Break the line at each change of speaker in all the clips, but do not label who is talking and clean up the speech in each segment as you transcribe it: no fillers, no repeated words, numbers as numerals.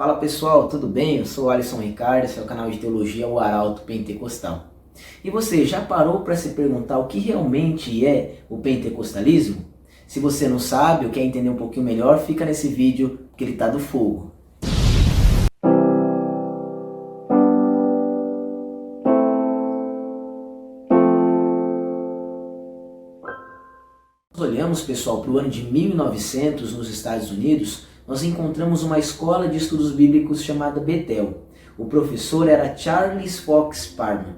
Fala pessoal, tudo bem? Eu sou o Alisson Ricardo, esse é o canal de teologia O Arauto Pentecostal. E você já parou para se perguntar o que realmente é o pentecostalismo? Se você não sabe ou quer entender um pouquinho melhor, fica nesse vídeo que ele tá do fogo. Nós olhamos, pessoal, para o ano de 1900 nos Estados Unidos, nós encontramos uma escola de estudos bíblicos chamada Bethel. O professor era Charles Fox Parham.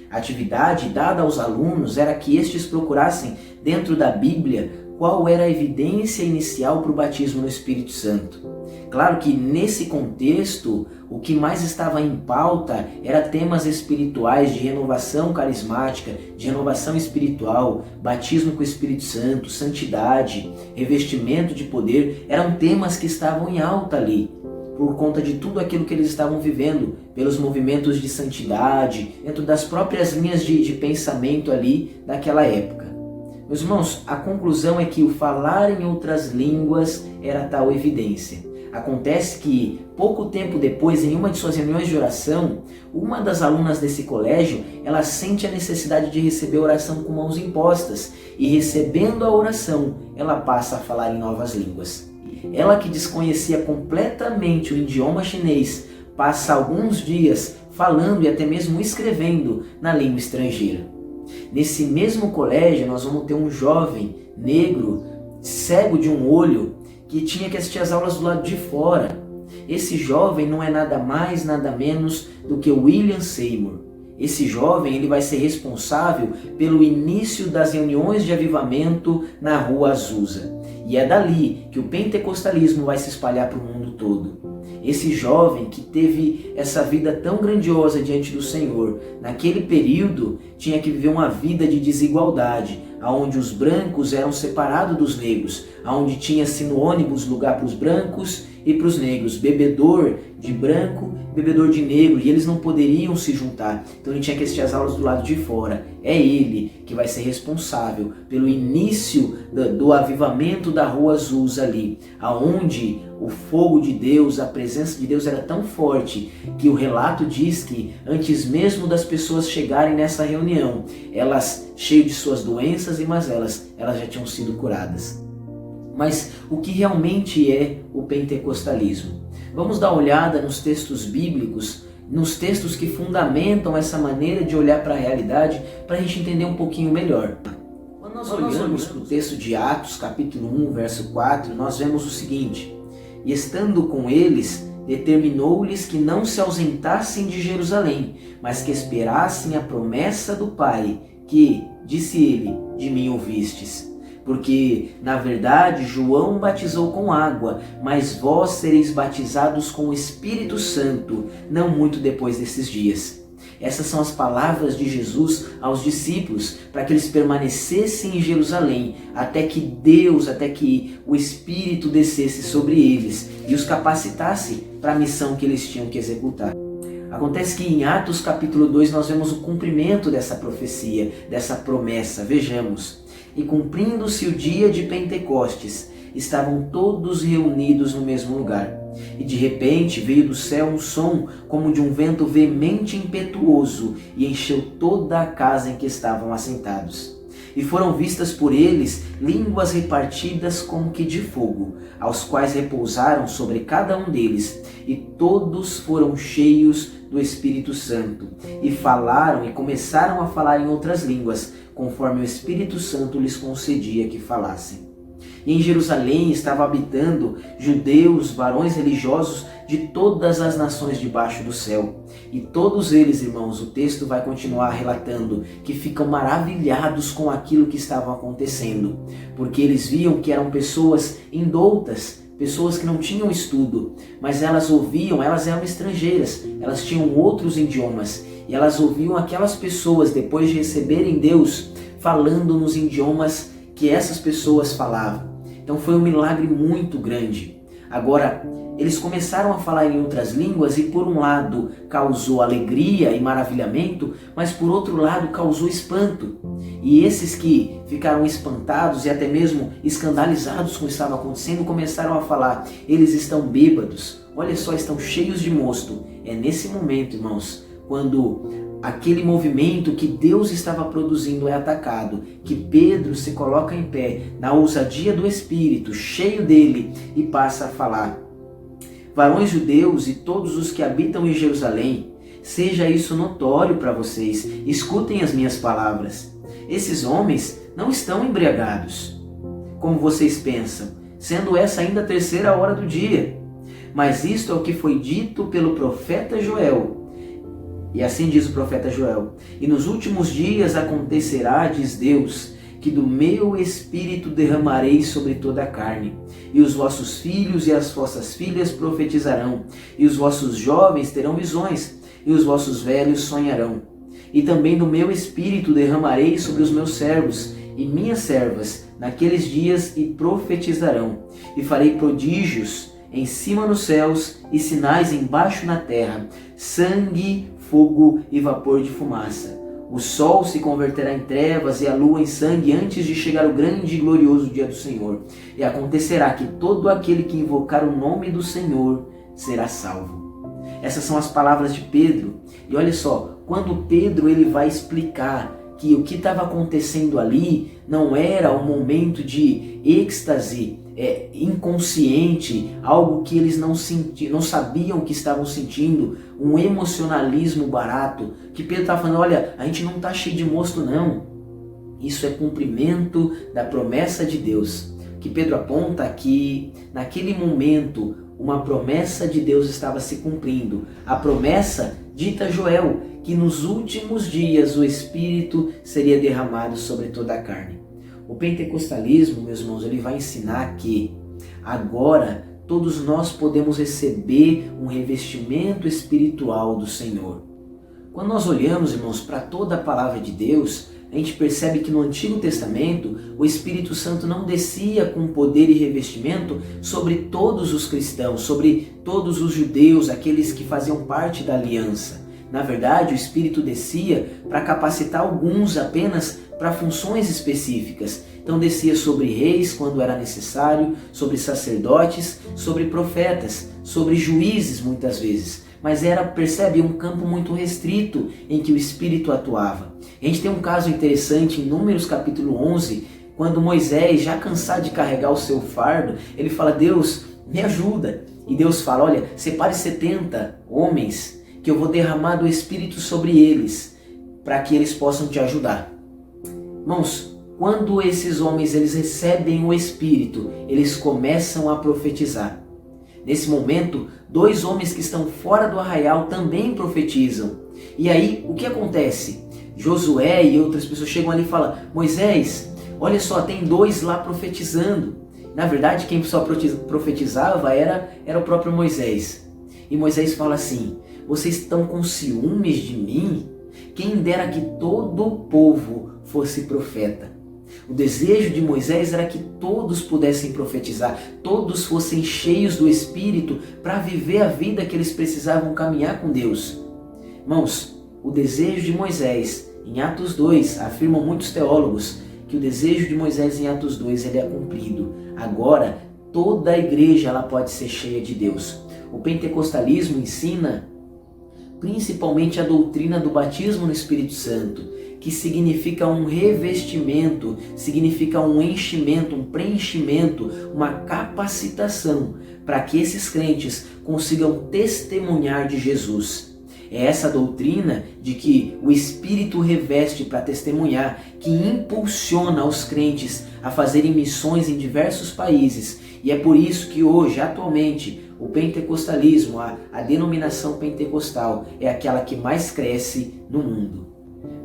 A atividade dada aos alunos era que estes procurassem dentro da Bíblia qual era a evidência inicial para o batismo no Espírito Santo. Claro que nesse contexto, o que mais estava em pauta era temas espirituais de renovação carismática, de renovação espiritual, batismo com o Espírito Santo, santidade, revestimento de poder, eram temas que estavam em alta ali, por conta de tudo aquilo que eles estavam vivendo, pelos movimentos de santidade, dentro das próprias linhas de pensamento ali daquela época. Meus irmãos, a conclusão é que o falar em outras línguas era tal evidência. Acontece que, pouco tempo depois, em uma de suas reuniões de oração, uma das alunas desse colégio, ela sente a necessidade de receber oração com mãos impostas, e recebendo a oração, ela passa a falar em novas línguas. Ela, que desconhecia completamente o idioma chinês, passa alguns dias falando e até mesmo escrevendo na língua estrangeira. Nesse mesmo colégio, nós vamos ter um jovem negro, cego de um olho, que tinha que assistir às aulas do lado de fora. Esse jovem não é nada mais, nada menos do que William Seymour. Esse jovem ele vai ser responsável pelo início das reuniões de avivamento na Rua Azusa. E é dali que o pentecostalismo vai se espalhar para o mundo todo. Esse jovem que teve essa vida tão grandiosa diante do Senhor, naquele período tinha que viver uma vida de desigualdade, onde os brancos eram separados dos negros, onde tinha-se no ônibus lugar para os brancos e para os negros, bebedor de branco, bebedor de negro, e eles não poderiam se juntar, então ele tinha que assistir as aulas do lado de fora. É ele que vai ser responsável pelo início do avivamento da Rua Azusa ali, aonde o fogo de Deus, a presença de Deus era tão forte que o relato diz que antes mesmo das pessoas chegarem nessa reunião, elas, cheias de suas doenças e mazelas, elas já tinham sido curadas. Mas o que realmente é o pentecostalismo? Vamos dar uma olhada nos textos bíblicos, nos textos que fundamentam essa maneira de olhar para a realidade, para a gente entender um pouquinho melhor. Quando nós olhamos para o texto de Atos, capítulo 1, verso 4, nós vemos o seguinte: e estando com eles, determinou-lhes que não se ausentassem de Jerusalém, mas que esperassem a promessa do Pai, que, disse ele, de mim ouvistes. Porque, na verdade, João batizou com água, mas vós sereis batizados com o Espírito Santo, não muito depois desses dias. Essas são as palavras de Jesus aos discípulos, para que eles permanecessem em Jerusalém, até que o Espírito descesse sobre eles e os capacitasse para a missão que eles tinham que executar. Acontece que em Atos capítulo 2 nós vemos o cumprimento dessa profecia, dessa promessa. Vejamos: e cumprindo-se o dia de Pentecostes, estavam todos reunidos no mesmo lugar. E de repente veio do céu um som como de um vento veemente e impetuoso, e encheu toda a casa em que estavam assentados. E foram vistas por eles línguas repartidas como que de fogo, aos quais repousaram sobre cada um deles, e todos foram cheios do Espírito Santo, e falaram e começaram a falar em outras línguas, conforme o Espírito Santo lhes concedia que falassem. E em Jerusalém estavam habitando judeus, varões religiosos de todas as nações debaixo do céu. E todos eles, irmãos, o texto vai continuar relatando, que ficam maravilhados com aquilo que estava acontecendo, porque eles viam que eram pessoas indoutas, pessoas que não tinham estudo, mas elas ouviam, elas eram estrangeiras, elas tinham outros idiomas, e elas ouviam aquelas pessoas, depois de receberem Deus, falando nos idiomas que essas pessoas falavam. Então foi um milagre muito grande. Agora, eles começaram a falar em outras línguas e por um lado causou alegria e maravilhamento, mas por outro lado causou espanto. E esses que ficaram espantados e até mesmo escandalizados com o que estava acontecendo começaram a falar: eles estão bêbados. olha só, estão cheios de mosto. É nesse momento, irmãos, quando aquele movimento que Deus estava produzindo é atacado, que Pedro se coloca em pé, na ousadia do Espírito, cheio dele, e passa a falar: varões judeus e todos os que habitam em Jerusalém, seja isso notório para vocês, escutem as minhas palavras. Esses homens não estão embriagados, como vocês pensam, sendo essa ainda a 3ª hora do dia. Mas isto é o que foi dito pelo profeta Joel. E assim diz o profeta Joel: e nos últimos dias acontecerá, diz Deus, que do meu Espírito derramarei sobre toda a carne, e os vossos filhos e as vossas filhas profetizarão, e os vossos jovens terão visões, e os vossos velhos sonharão. E também do meu Espírito derramarei sobre os meus servos e minhas servas naqueles dias, e profetizarão, e farei prodígios em cima nos céus e sinais embaixo na terra, sangue, fogo e vapor de fumaça. O sol se converterá em trevas e a lua em sangue antes de chegar o grande e glorioso dia do Senhor. E acontecerá que todo aquele que invocar o nome do Senhor será salvo. Essas são as palavras de Pedro. E olha só, quando Pedro ele vai explicar que o que estava acontecendo ali não era um momento de êxtase inconsciente, algo que eles não sabiam que estavam sentindo, um emocionalismo barato, que Pedro estava falando: olha, a gente não está cheio de mosto não, isso é cumprimento da promessa de Deus. Que Pedro aponta que naquele momento uma promessa de Deus estava se cumprindo, a promessa dita a Joel, que nos últimos dias o Espírito seria derramado sobre toda a carne. O pentecostalismo, meus irmãos, ele vai ensinar que agora todos nós podemos receber um revestimento espiritual do Senhor. Quando nós olhamos, irmãos, para toda a palavra de Deus, a gente percebe que no Antigo Testamento o Espírito Santo não descia com poder e revestimento sobre todos os cristãos, sobre todos os judeus, aqueles que faziam parte da aliança. Na verdade, o Espírito descia para capacitar alguns apenas para funções específicas. Então descia sobre reis quando era necessário, sobre sacerdotes, sobre profetas, sobre juízes muitas vezes. Mas percebe, um campo muito restrito em que o Espírito atuava. A gente tem um caso interessante em Números capítulo 11, quando Moisés, já cansado de carregar o seu fardo, ele fala: Deus, me ajuda. E Deus fala: olha, separe 70 homens que eu vou derramar do Espírito sobre eles, para que eles possam te ajudar. Irmãos, quando esses homens eles recebem o Espírito, eles começam a profetizar. Nesse momento, 2 homens que estão fora do arraial também profetizam. E aí, o que acontece? Josué e outras pessoas chegam ali e falam: Moisés, olha só, tem 2 lá profetizando. Na verdade, quem só profetizava era o próprio Moisés. E Moisés fala assim: vocês estão com ciúmes de mim? Quem dera que todo o povo fosse profeta. O desejo de Moisés era que todos pudessem profetizar, todos fossem cheios do Espírito para viver a vida que eles precisavam caminhar com Deus. Irmãos, o desejo de Moisés, em Atos 2, afirmam muitos teólogos que o desejo de Moisés em Atos 2 ele é cumprido. Agora, toda a igreja ela pode ser cheia de Deus. O pentecostalismo ensina principalmente a doutrina do batismo no Espírito Santo, que significa um revestimento, significa um enchimento, um preenchimento, uma capacitação para que esses crentes consigam testemunhar de Jesus. É essa doutrina de que o Espírito reveste para testemunhar, que impulsiona os crentes a fazerem missões em diversos países. E é por isso que hoje, atualmente, o pentecostalismo, a denominação pentecostal, é aquela que mais cresce no mundo.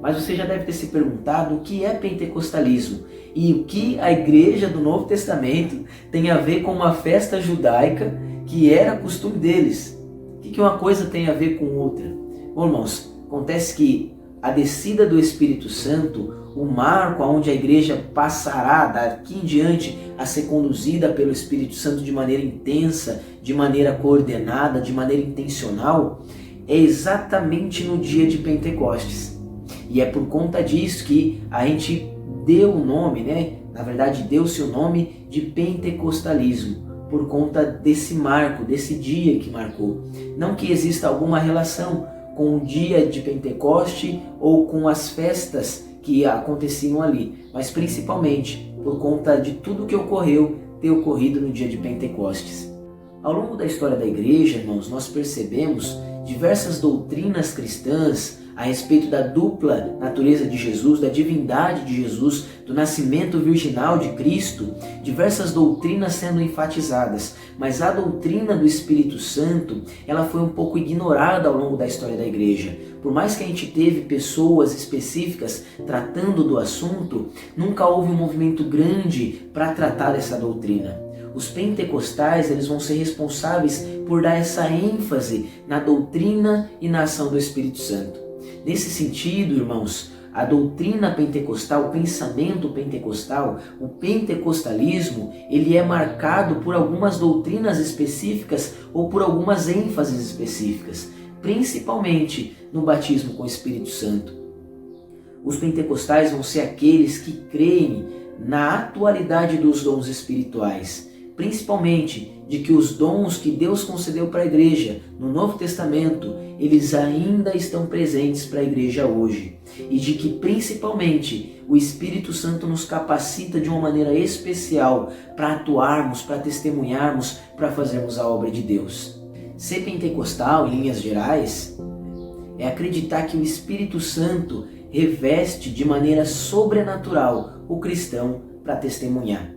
Mas você já deve ter se perguntado o que é pentecostalismo e o que a igreja do Novo Testamento tem a ver com uma festa judaica que era costume deles. O que uma coisa tem a ver com outra? Bom, irmãos, acontece que a descida do Espírito Santo, o marco aonde a igreja passará daqui em diante a ser conduzida pelo Espírito Santo de maneira intensa, de maneira coordenada, de maneira intencional, é exatamente no dia de Pentecostes. E é por conta disso que a gente deu o nome, Na verdade, deu-se o nome de pentecostalismo, por conta desse marco, desse dia que marcou. Não que exista alguma relação com o dia de Pentecoste ou com as festas que aconteciam ali, mas principalmente por conta de tudo que ocorreu, ter ocorrido no dia de Pentecostes. Ao longo da história da igreja, irmãos, nós percebemos diversas doutrinas cristãs a respeito da dupla natureza de Jesus, da divindade de Jesus, do nascimento virginal de Cristo, diversas doutrinas sendo enfatizadas, mas a doutrina do Espírito Santo, ela foi um pouco ignorada ao longo da história da igreja. Por mais que a gente teve pessoas específicas tratando do assunto, nunca houve um movimento grande para tratar dessa doutrina. Os pentecostais, eles vão ser responsáveis por dar essa ênfase na doutrina e na ação do Espírito Santo. Nesse sentido, irmãos, a doutrina pentecostal, o pensamento pentecostal, o pentecostalismo, ele é marcado por algumas doutrinas específicas ou por algumas ênfases específicas, principalmente no batismo com o Espírito Santo. Os pentecostais vão ser aqueles que creem na atualidade dos dons espirituais, principalmente de que os dons que Deus concedeu para a igreja no Novo Testamento, eles ainda estão presentes para a igreja hoje. E de que principalmente o Espírito Santo nos capacita de uma maneira especial para atuarmos, para testemunharmos, para fazermos a obra de Deus. Ser pentecostal, em linhas gerais, é acreditar que o Espírito Santo reveste de maneira sobrenatural o cristão para testemunhar.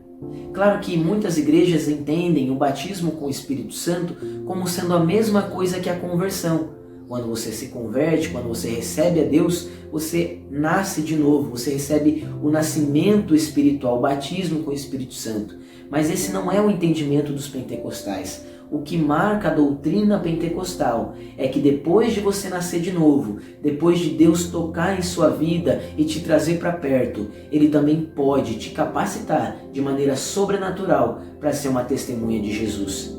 Claro que muitas igrejas entendem o batismo com o Espírito Santo como sendo a mesma coisa que a conversão. Quando você se converte, quando você recebe a Deus, você nasce de novo, você recebe o nascimento espiritual, o batismo com o Espírito Santo. Mas esse não é o entendimento dos pentecostais. O que marca a doutrina pentecostal é que depois de você nascer de novo, depois de Deus tocar em sua vida e te trazer para perto, Ele também pode te capacitar de maneira sobrenatural para ser uma testemunha de Jesus.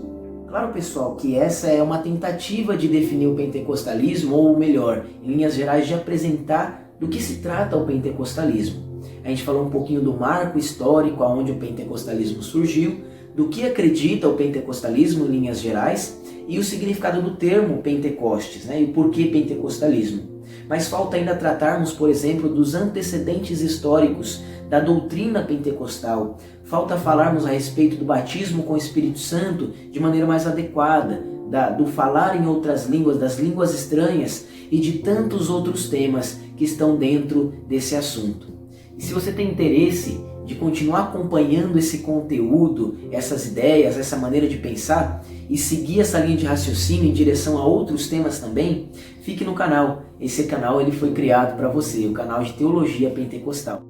Claro, pessoal, que essa é uma tentativa de definir o pentecostalismo, ou melhor, em linhas gerais, de apresentar do que se trata o pentecostalismo. A gente falou um pouquinho do marco histórico aonde o pentecostalismo surgiu, do que acredita o pentecostalismo em linhas gerais e o significado do termo Pentecostes, e o porquê pentecostalismo. Mas falta ainda tratarmos, por exemplo, dos antecedentes históricos da doutrina pentecostal. Falta falarmos a respeito do batismo com o Espírito Santo de maneira mais adequada, do falar em outras línguas, das línguas estranhas e de tantos outros temas que estão dentro desse assunto. E se você tem interesse de continuar acompanhando esse conteúdo, essas ideias, essa maneira de pensar e seguir essa linha de raciocínio em direção a outros temas também, fique no canal. Esse canal ele foi criado para você, o canal de Teologia Pentecostal.